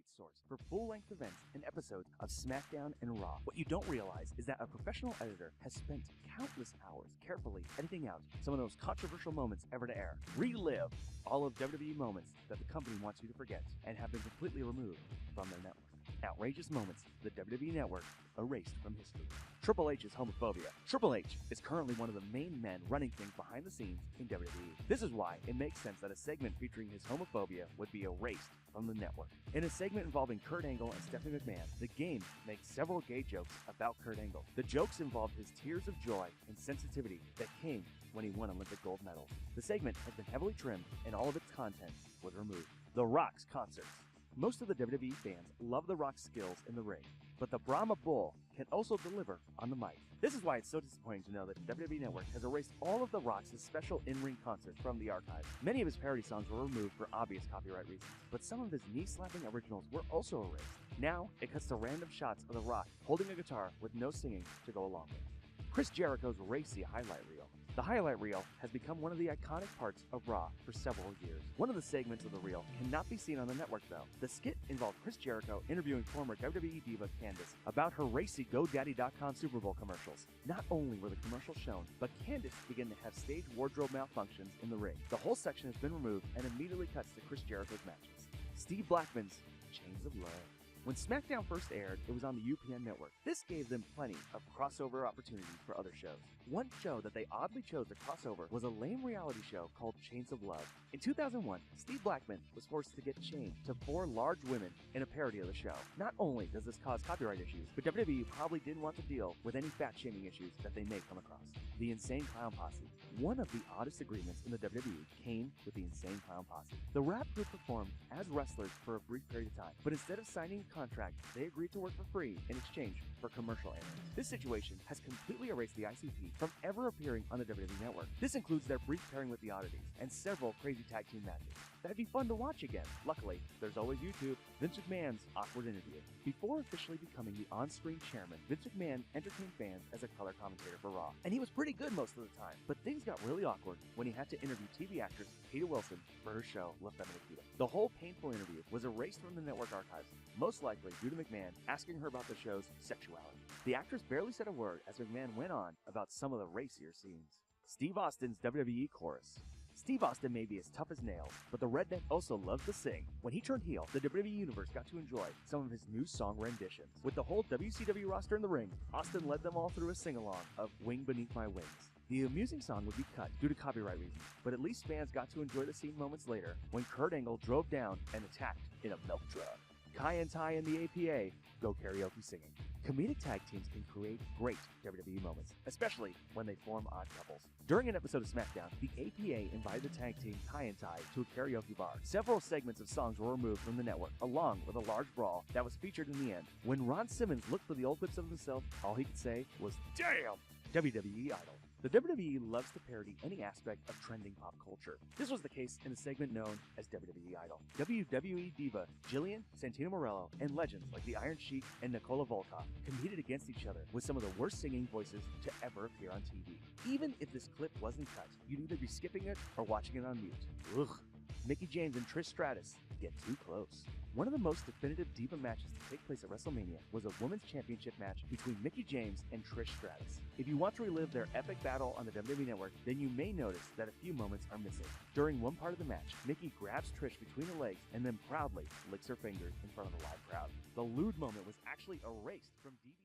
great source for full-length events and episodes of SmackDown and Raw. What you don't realize is that a professional editor has spent countless hours carefully editing out some of the most controversial moments ever to air. Relive all of WWE moments that the company wants you to forget and have been completely removed from their network. Outrageous moments the WWE Network erased from history. Triple H's homophobia. Triple H is currently one of the main men running things behind the scenes in WWE. This is why it makes sense that a segment featuring his homophobia would be erased from the network. In a segment involving Kurt Angle and Stephanie McMahon, the game makes several gay jokes about Kurt Angle. The jokes involved his tears of joy and sensitivity that came when he won Olympic gold medals. The segment has been heavily trimmed and all of its content was removed. The Rock's concerts. Most of the WWE fans love The Rock's skills in the ring, but the Brahma Bull can also deliver on the mic. This is why it's so disappointing to know that WWE Network has erased all of The Rock's special in-ring concerts from the archive. Many of his parody songs were removed for obvious copyright reasons, but some of his knee-slapping originals were also erased. Now, it cuts to random shots of The Rock holding a guitar with no singing to go along with. Chris Jericho's racy highlight reel. The highlight reel has become one of the iconic parts of Raw for several years. One of the segments of the reel cannot be seen on the network though. The skit involved Chris Jericho interviewing former WWE diva Candice about her racy GoDaddy.com Super Bowl commercials. Not only were the commercials shown, but Candice began to have stage wardrobe malfunctions in the ring. The whole section has been removed and immediately cuts to Chris Jericho's matches. Steve Blackman's Chains of Love. When SmackDown first aired, it was on the UPN network. This gave them plenty of crossover opportunities for other shows. One show that they oddly chose to crossover was a lame reality show called Chains of Love. In 2001, Steve Blackman was forced to get chained to 4 large women in a parody of the show. Not only does this cause copyright issues, but WWE probably didn't want to deal with any fat-shaming issues that they may come across. The Insane Clown Posse. One of the oddest agreements in the WWE came with the Insane Clown Posse. The rap group performed as wrestlers for a brief period of time, but instead of signing contract, they agreed to work for free in exchange for commercial airings. This situation has completely erased the ICP from ever appearing on the WWE Network. This includes their brief pairing with the Oddities and several crazy tag team matches. That'd be fun to watch again. Luckily, there's always YouTube. Vince McMahon's awkward interview. Before officially becoming the on-screen chairman, Vince McMahon entertained fans as a color commentator for Raw. And he was pretty good most of the time, but things got really awkward when he had to interview TV actress Peter Wilson for her show La Femme Nikita. The whole painful interview was erased from the network archives, most likely due to McMahon asking her about the show's sexuality. The actress barely said a word as McMahon went on about some of the racier scenes. Steve Austin's WWE chorus. Steve Austin may be as tough as nails, but the redneck also loves to sing. When he turned heel, the WWE Universe got to enjoy some of his new song renditions. With the whole WCW roster in the ring, Austin led them all through a sing-along of Wing Beneath My Wings. The amusing song would be cut due to copyright reasons, but at least fans got to enjoy the scene moments later when Kurt Angle drove down and attacked in a milk truck. Kai and Tai and the APA go karaoke singing. Comedic tag teams can create great WWE moments, especially when they form odd couples. During an episode of SmackDown, the APA invited the tag team Kai and Tai to a karaoke bar. Several segments of songs were removed from the network, along with a large brawl that was featured in the end. When Ron Simmons looked for the old clips of himself, all he could say was, "Damn! WWE Idol." The WWE loves to parody any aspect of trending pop culture. This was the case in the segment known as WWE Idol. WWE diva Jillian, Santino Marello, and legends like the Iron Sheik and Nicola Volkov competed against each other with some of the worst singing voices to ever appear on TV. Even if this clip wasn't cut, you'd either be skipping it or watching it on mute. Ugh. Mickie James and Trish Stratus get too close. One of the most definitive diva matches to take place at WrestleMania was a women's championship match between Mickie James and Trish Stratus. If you want to relive their epic battle on the WWE Network, then you may notice that a few moments are missing. During one part of the match, Mickie grabs Trish between the legs and then proudly licks her fingers in front of the live crowd. The lewd moment was actually erased from DVRs.